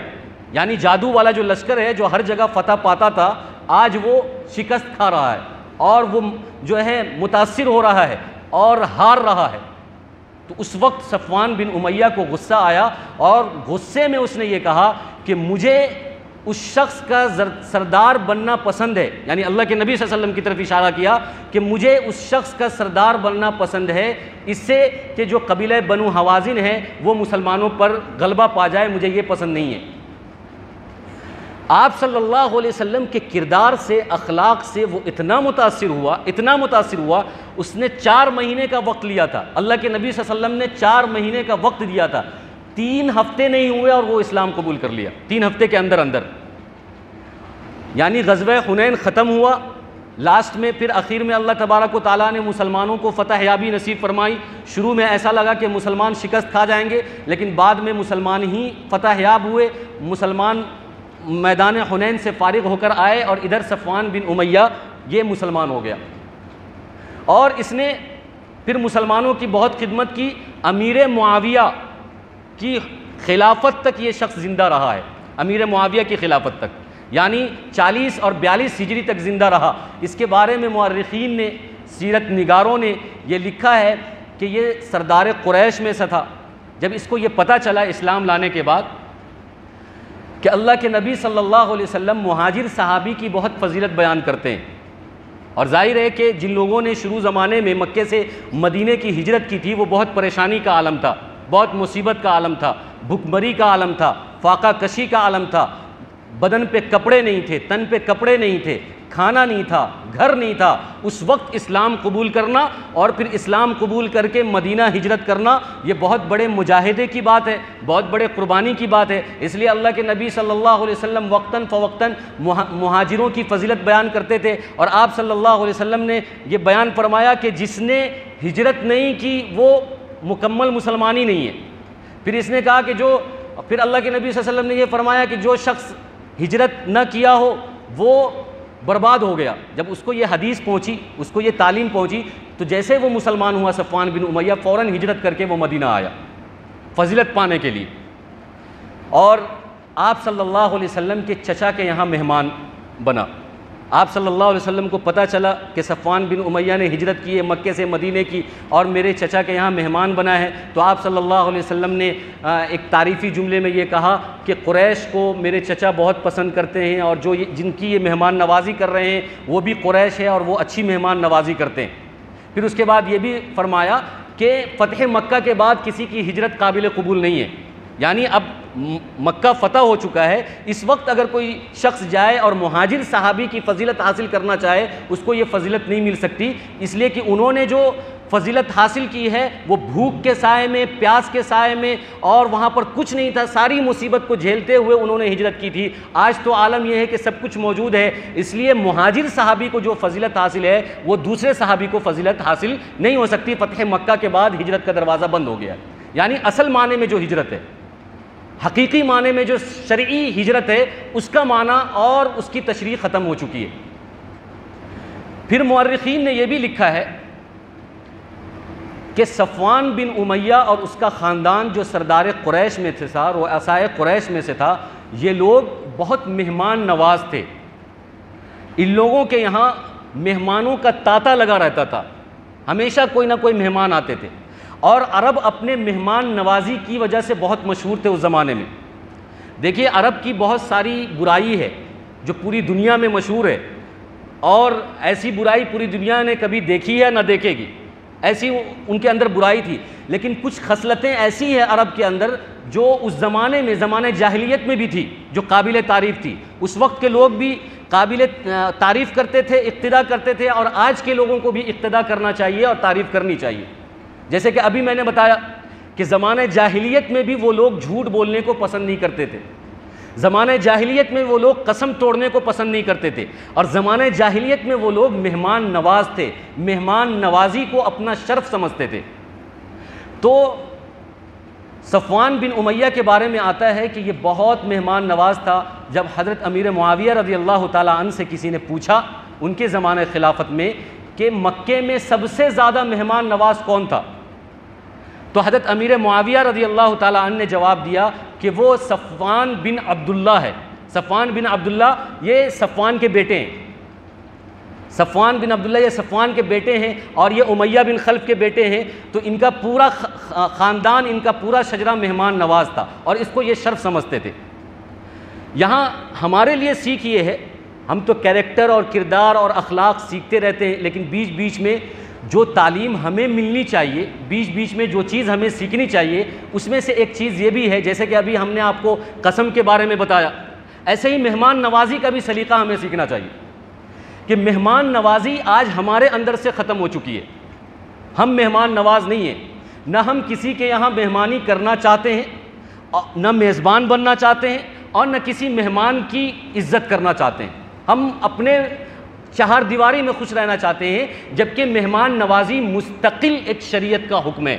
یعنی جادو والا جو لشکر ہے جو ہر جگہ فتح پاتا تھا، آج وہ شکست کھا رہا ہے اور وہ جو ہے متاثر ہو رہا ہے اور ہار رہا ہے۔ تو اس وقت صفوان بن امیہ کو غصہ آیا اور غصے میں اس نے یہ کہا کہ مجھے اس شخص کا سردار بننا پسند ہے، یعنی اللہ کے نبی صلی اللہ علیہ وسلم کی طرف اشارہ کیا کہ مجھے اس شخص کا سردار بننا پسند ہے، اس سے کہ جو قبیلہ بنو حوازن ہے وہ مسلمانوں پر غلبہ پا جائے، مجھے یہ پسند نہیں ہے۔ آپ صلی اللہ علیہ وسلم کے کردار سے، اخلاق سے وہ اتنا متاثر ہوا، اس نے 4 مہینے کا وقت لیا تھا، اللہ کے نبی صلی اللہ علیہ وسلم نے 4 مہینے کا وقت دیا تھا، 3 ہفتے نہیں ہوئے اور وہ اسلام قبول کر لیا، 3 ہفتے کے اندر، یعنی غزوہ حنین ختم ہوا، لاسٹ میں پھر اخیر میں اللہ تبارک و تعالیٰ نے مسلمانوں کو فتح یابی نصیب فرمائی۔ شروع میں ایسا لگا کہ مسلمان شکست کھا جائیں گے، لیکن بعد میں مسلمان ہی فتح یاب ہوئے، مسلمان میدان حنین سے فارغ ہو کر آئے اور ادھر صفوان بن امیہ یہ مسلمان ہو گیا، اور اس نے پھر مسلمانوں کی بہت خدمت کی، امیر معاویہ کی خلافت تک یہ شخص زندہ رہا ہے، امیر معاویہ کی خلافت تک، یعنی 40 اور 42 ہجری تک زندہ رہا۔ اس کے بارے میں مورخین نے، سیرت نگاروں نے یہ لکھا ہے کہ یہ سردار قریش میں سے تھا۔ جب اس کو یہ پتہ چلا اسلام لانے کے بعد کہ اللہ کے نبی صلی اللہ علیہ وسلم مہاجر صحابی کی بہت فضیلت بیان کرتے ہیں، اور ظاہر ہے کہ جن لوگوں نے شروع زمانے میں مکے سے مدینے کی ہجرت کی تھی وہ بہت پریشانی کا عالم تھا، بہت مصیبت کا عالم تھا، بھوک مری کا عالم تھا، فاقہ کشی کا عالم تھا، بدن پہ کپڑے نہیں تھے، تن پہ کپڑے نہیں تھے، کھانا نہیں تھا، گھر نہیں تھا۔ اس وقت اسلام قبول کرنا اور پھر اسلام قبول کر کے مدینہ ہجرت کرنا یہ بہت بڑے مجاہدے کی بات ہے، بہت بڑے قربانی کی بات ہے۔ اس لیے اللہ کے نبی صلی اللہ علیہ وسلم وقتاً فوقتاً مہاجروں کی فضیلت بیان کرتے تھے، اور آپ صلی اللہ علیہ وسلم نے یہ بیان فرمایا کہ جس نے ہجرت نہیں کی وہ مکمل مسلمان ہی نہیں ہے۔ پھر اس نے کہا کہ پھر اللہ کے نبی صلی اللہ علیہ وسلم نے یہ فرمایا کہ جو شخص ہجرت نہ کیا ہو وہ برباد ہو گیا۔ جب اس کو یہ حدیث پہنچی، اس کو یہ تعلیم پہنچی، تو جیسے وہ مسلمان ہوا صفوان بن امیہ، فوراً ہجرت کر کے وہ مدینہ آیا فضیلت پانے کے لیے، اور آپ صلی اللہ علیہ وسلم کے چچا کے یہاں مہمان بنا۔ آپ صلی اللہ علیہ وسلم کو پتہ چلا کہ صفوان بن امیہ نے ہجرت کی ہے مکے سے مدینے کی اور میرے چچا کے یہاں مہمان بنا ہے، تو آپ صلی اللہ علیہ وسلم نے ایک تعریفی جملے میں یہ کہا کہ قریش کو میرے چچا بہت پسند کرتے ہیں، اور جن کی یہ مہمان نوازی کر رہے ہیں وہ بھی قریش ہے اور وہ اچھی مہمان نوازی کرتے ہیں۔ پھر اس کے بعد یہ بھی فرمایا کہ فتح مکہ کے بعد کسی کی ہجرت قابل قبول نہیں ہے، یعنی اب مکہ فتح ہو چکا ہے، اس وقت اگر کوئی شخص جائے اور مہاجر صحابی کی فضیلت حاصل کرنا چاہے اس کو یہ فضیلت نہیں مل سکتی، اس لیے کہ انہوں نے جو فضیلت حاصل کی ہے وہ بھوک کے سائے میں، پیاس کے سائے میں، اور وہاں پر کچھ نہیں تھا، ساری مصیبت کو جھیلتے ہوئے انہوں نے ہجرت کی تھی۔ آج تو عالم یہ ہے کہ سب کچھ موجود ہے، اس لیے مہاجر صحابی کو جو فضیلت حاصل ہے وہ دوسرے صحابی کو فضیلت حاصل نہیں ہو سکتی۔ فتح مکہ کے بعد ہجرت کا دروازہ بند ہو گیا، یعنی اصل معنی میں جو ہجرت ہے، حقیقی معنی میں جو شرعی ہجرت ہے، اس کا معنی اور اس کی تشریح ختم ہو چکی ہے۔ پھر مورخین نے یہ بھی لکھا ہے کہ صفوان بن امیہ اور اس کا خاندان جو سردار قریش میں تھا، رؤسائے قریش میں سے تھا، یہ لوگ بہت مہمان نواز تھے۔ ان لوگوں کے یہاں مہمانوں کا تانتا لگا رہتا تھا، ہمیشہ کوئی نہ کوئی مہمان آتے تھے، اور عرب اپنے مہمان نوازی کی وجہ سے بہت مشہور تھے اس زمانے میں۔ دیکھیے عرب کی بہت ساری برائی ہے جو پوری دنیا میں مشہور ہے، اور ایسی برائی پوری دنیا نے کبھی دیکھی ہے نہ دیکھے گی، ایسی ان کے اندر برائی تھی۔ لیکن کچھ خصلتیں ایسی ہیں عرب کے اندر جو اس زمانے میں، زمانے جاہلیت میں بھی تھی، جو قابل تعریف تھی۔ اس وقت کے لوگ بھی قابل تعریف کرتے تھے، اقتداء کرتے تھے، اور آج کے لوگوں کو بھی اقتداء کرنا چاہیے اور تعریف کرنی چاہیے۔ جیسے کہ ابھی میں نے بتایا کہ زمانے جاہلیت میں بھی وہ لوگ جھوٹ بولنے کو پسند نہیں کرتے تھے، زمانے جاہلیت میں وہ لوگ قسم توڑنے کو پسند نہیں کرتے تھے، اور زمانے جاہلیت میں وہ لوگ مہمان نواز تھے، مہمان نوازی کو اپنا شرف سمجھتے تھے۔ تو صفوان بن امیہ کے بارے میں آتا ہے کہ یہ بہت مہمان نواز تھا۔ جب حضرت امیر معاویہ رضی اللہ تعالیٰ عنہ سے کسی نے پوچھا ان کے زمانے خلافت میں کہ مکے میں سب سے زیادہ مہمان نواز کون تھا، تو حضرت امیر معاویہ رضی اللہ تعالیٰ عنہ نے جواب دیا کہ وہ صفوان بن عبداللہ ہے۔ صفوان بن عبداللہ یہ صفوان کے بیٹے ہیں، صفوان بن عبداللہ یہ صفوان کے بیٹے ہیں، اور یہ امیہ بن خلف کے بیٹے ہیں۔ تو ان کا پورا خاندان، ان کا پورا شجرہ مہمان نواز تھا، اور اس کو یہ شرف سمجھتے تھے۔ یہاں ہمارے لیے سیکھ یہ ہے، ہم تو کیریکٹر اور کردار اور اخلاق سیکھتے رہتے ہیں، لیکن بیچ بیچ میں جو تعلیم ہمیں ملنی چاہیے، بیچ بیچ میں جو چیز ہمیں سیکھنی چاہیے، اس میں سے ایک چیز یہ بھی ہے، جیسے کہ ابھی ہم نے آپ کو قسم کے بارے میں بتایا، ایسے ہی مہمان نوازی کا بھی سلیقہ ہمیں سیکھنا چاہیے کہ مہمان نوازی آج ہمارے اندر سے ختم ہو چکی ہے۔ ہم مہمان نواز نہیں ہیں، نہ ہم کسی کے یہاں مہمانی کرنا چاہتے ہیں، نہ میزبان بننا چاہتے ہیں، اور نہ کسی مہمان کی عزت کرنا چاہتے ہیں۔ ہم اپنے چہار دیواری میں خوش رہنا چاہتے ہیں، جبکہ مہمان نوازی مستقل ایک شریعت کا حکم ہے۔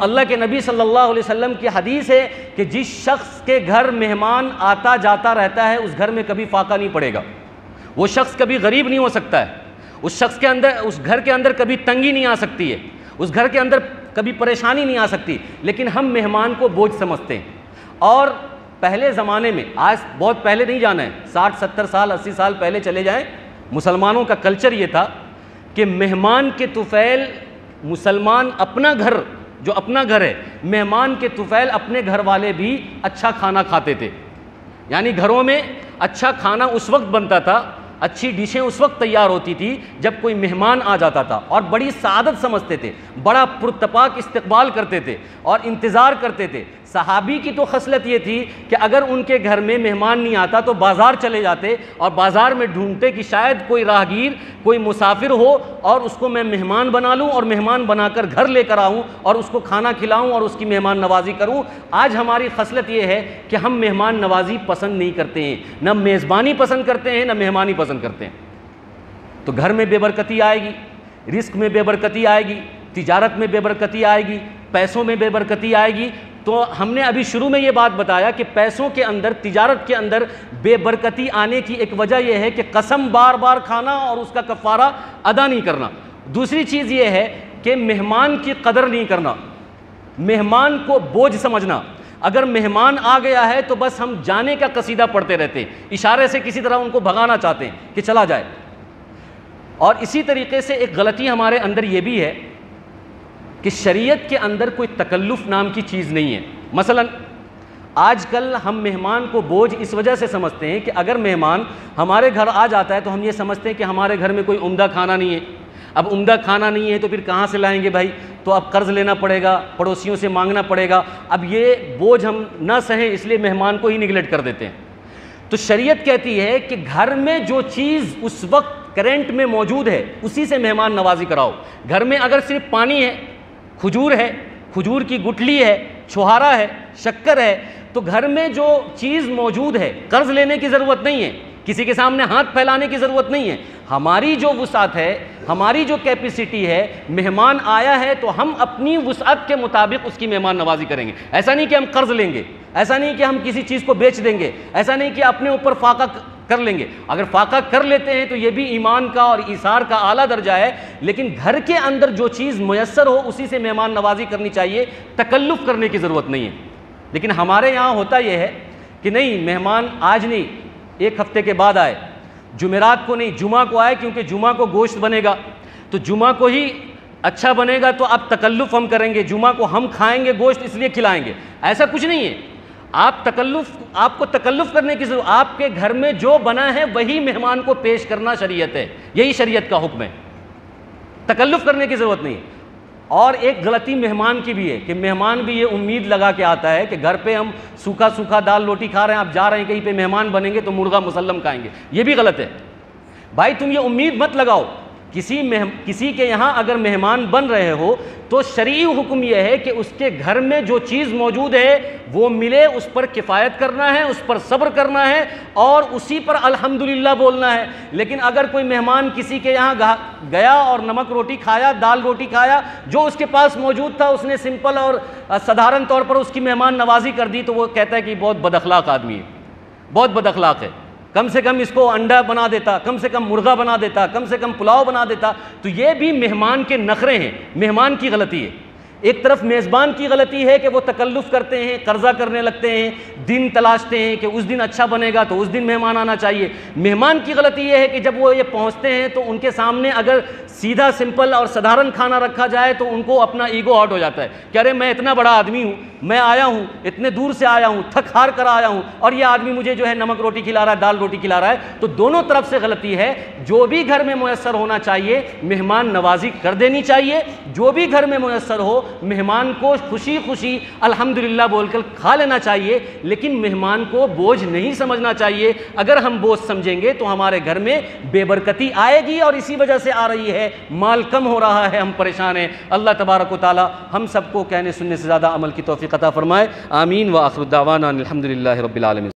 اللہ کے نبی صلی اللہ علیہ وسلم کی حدیث ہے کہ جس شخص کے گھر مہمان آتا جاتا رہتا ہے اس گھر میں کبھی فاقہ نہیں پڑے گا، وہ شخص کبھی غریب نہیں ہو سکتا ہے، اس شخص کے اندر، اس گھر کے اندر کبھی تنگی نہیں آ سکتی ہے، اس گھر کے اندر کبھی پریشانی نہیں آ سکتی۔ لیکن ہم مہمان کو بوجھ سمجھتے ہیں۔ اور پہلے زمانے میں، آج بہت پہلے نہیں جانا ہے، 60 70 سال 80 سال پہلے چلے جائیں، مسلمانوں کا کلچر یہ تھا کہ مہمان کے طفیل مسلمان اپنا گھر، جو اپنا گھر ہے، مہمان کے طفیل اپنے گھر والے بھی اچھا کھانا کھاتے تھے۔ یعنی گھروں میں اچھا کھانا اس وقت بنتا تھا، اچھی ڈشیں اس وقت تیار ہوتی تھی جب کوئی مہمان آ جاتا تھا، اور بڑی سعادت سمجھتے تھے، بڑا پرتپاک استقبال کرتے تھے اور انتظار کرتے تھے۔ صحابی کی تو خصلت یہ تھی کہ اگر ان کے گھر میں مہمان نہیں آتا تو بازار چلے جاتے اور بازار میں ڈھونڈتے کہ شاید کوئی راہگیر، کوئی مسافر ہو، اور اس کو میں مہمان بنا لوں اور مہمان بنا کر گھر لے کر آؤں اور اس کو کھانا کھلاؤں اور اس کی مہمان نوازی کروں۔ آج ہماری خصلت یہ ہے کہ ہم مہمان نوازی پسند نہیں کرتے ہیں، نہ میزبانی پسند کرتے ہیں نہ مہمانی پسند کرتے ہیں۔ تو گھر میں بے برکتی آئے گی، رزق میں بے برکتی آئے گی، تجارت میں بے برکتی آئے گی، پیسوں میں بے برکتی آئے گی۔ تو ہم نے ابھی شروع میں یہ بات بتایا کہ پیسوں کے اندر، تجارت کے اندر بے برکتی آنے کی ایک وجہ یہ ہے کہ قسم بار بار کھانا اور اس کا کفارہ ادا نہیں کرنا۔ دوسری چیز یہ ہے کہ مہمان کی قدر نہیں کرنا، مہمان کو بوجھ سمجھنا۔ اگر مہمان آ گیا ہے تو بس ہم جانے کا قصیدہ پڑھتے رہتے ہیں، اشارے سے کسی طرح ان کو بھگانا چاہتے ہیں کہ چلا جائے۔ اور اسی طریقے سے ایک غلطی ہمارے اندر یہ بھی ہے کہ شریعت کے اندر کوئی تکلف نام کی چیز نہیں ہے۔ مثلا آج کل ہم مہمان کو بوجھ اس وجہ سے سمجھتے ہیں کہ اگر مہمان ہمارے گھر آ جاتا ہے تو ہم یہ سمجھتے ہیں کہ ہمارے گھر میں کوئی عمدہ کھانا نہیں ہے۔ اب عمدہ کھانا نہیں ہے تو پھر کہاں سے لائیں گے بھائی؟ تو اب قرض لینا پڑے گا، پڑوسیوں سے مانگنا پڑے گا۔ اب یہ بوجھ ہم نہ سہیں، اس لیے مہمان کو ہی نگلیکٹ کر دیتے ہیں۔ تو شریعت کہتی ہے کہ گھر میں جو چیز اس وقت کرنٹ میں موجود ہے اسی سے مہمان نوازی کراؤ۔ گھر میں اگر صرف پانی ہے، کھجور ہے، کھجور کی گٹلی ہے، چھہارا ہے، شکر ہے، تو گھر میں جو چیز موجود ہے، قرض لینے کی ضرورت نہیں ہے، کسی کے سامنے ہاتھ پھیلانے کی ضرورت نہیں ہے۔ ہماری جو وسعت ہے، ہماری جو کیپیسٹی ہے، مہمان آیا ہے تو ہم اپنی وسعت کے مطابق اس کی مہمان نوازی کریں گے۔ ایسا نہیں کہ ہم قرض لیں گے، ایسا نہیں کہ ہم کسی چیز کو بیچ دیں گے، ایسا نہیں کہ اپنے اوپر فاقہ کر لیں گے۔ اگر فاقہ کر لیتے ہیں تو یہ بھی ایمان کا اور ایثار کا اعلیٰ درجہ ہے، لیکن گھر کے اندر جو چیز میسر ہو اسی سے مہمان نوازی کرنی چاہیے، تکلف کرنے کی ضرورت نہیں ہے۔ لیکن ہمارے یہاں ہوتا یہ ہے کہ نہیں، مہمان آج نہیں، ایک ہفتے کے بعد آئے، جمعرات کو نہیں، جمعہ کو آئے، کیونکہ جمعہ کو گوشت بنے گا تو جمعہ کو ہی اچھا بنے گا، تو اب تکلف ہم کریں گے، جمعہ کو ہم کھائیں گے گوشت اس لیے کھلائیں گے۔ ایسا کچھ نہیں ہے۔ آپ کو تکلف کرنے کی ضرورت، آپ کے گھر میں جو بنا ہے وہی مہمان کو پیش کرنا شریعت ہے، یہی شریعت کا حکم ہے، تکلف کرنے کی ضرورت نہیں۔ اور ایک غلطی مہمان کی بھی ہے کہ مہمان بھی یہ امید لگا کے آتا ہے کہ گھر پہ ہم سوکھا سوکھا دال روٹی کھا رہے ہیں، آپ جا رہے ہیں کہیں پہ مہمان بنیں گے تو مرغا مسلم کھائیں گے، یہ بھی غلط ہے۔ بھائی تم یہ امید مت لگاؤ، کسی کے یہاں اگر مہمان بن رہے ہو تو شرعی حکم یہ ہے کہ اس کے گھر میں جو چیز موجود ہے وہ ملے، اس پر کفایت کرنا ہے، اس پر صبر کرنا ہے اور اسی پر الحمدللہ بولنا ہے۔ لیکن اگر کوئی مہمان کسی کے یہاں گیا اور نمک روٹی کھایا، دال روٹی کھایا، جو اس کے پاس موجود تھا، اس نے سمپل اور سدھارن طور پر اس کی مہمان نوازی کر دی، تو وہ کہتا ہے کہ بہت بد اخلاق آدمی ہے، بہت بد اخلاق ہے، کم سے کم اس کو انڈا بنا دیتا، کم سے کم مرغا بنا دیتا، کم سے کم پلاؤ بنا دیتا۔ تو یہ بھی مہمان کے نخرے ہیں، مہمان کی غلطی ہے۔ ایک طرف میزبان کی غلطی ہے کہ وہ تکلف کرتے ہیں، قرضہ کرنے لگتے ہیں، دن تلاشتے ہیں کہ اس دن اچھا بنے گا تو اس دن مہمان آنا چاہیے۔ مہمان کی غلطی یہ ہے کہ جب وہ یہ پہنچتے ہیں تو ان کے سامنے اگر سیدھا سمپل اور سدھارن کھانا رکھا جائے تو ان کو اپنا ایگو ہارٹ ہو جاتا ہے کہ ارے میں اتنا بڑا آدمی ہوں، میں آیا ہوں، اتنے دور سے آیا ہوں، تھک ہار کر آیا ہوں، اور یہ آدمی مجھے جو ہے نمک روٹی کھلا رہا ہے، دال روٹی کھلا رہا ہے۔ تو دونوں طرف سے غلطی ہے۔ جو بھی گھر میں میسر ہونا چاہیے مہمان نوازی کر دینی چاہیے، جو بھی گھر میں میسر ہو مہمان کو خوشی خوشی الحمدللہ بول کر کھا لینا چاہیے، لیکن مہمان کو بوجھ نہیں سمجھنا چاہیے۔ اگر ہم بوجھ سمجھیں گے تو ہمارے گھر میں بے برکتی آئے گی، اور اسی وجہ سے آ رہی ہے، مال کم ہو رہا ہے، ہم پریشان ہیں۔ اللہ تبارک و تعالی ہم سب کو کہنے سننے سے زیادہ عمل کی توفیق عطا فرمائے۔ آمین۔ وآخر دعوانا الحمدللہ رب العالمین۔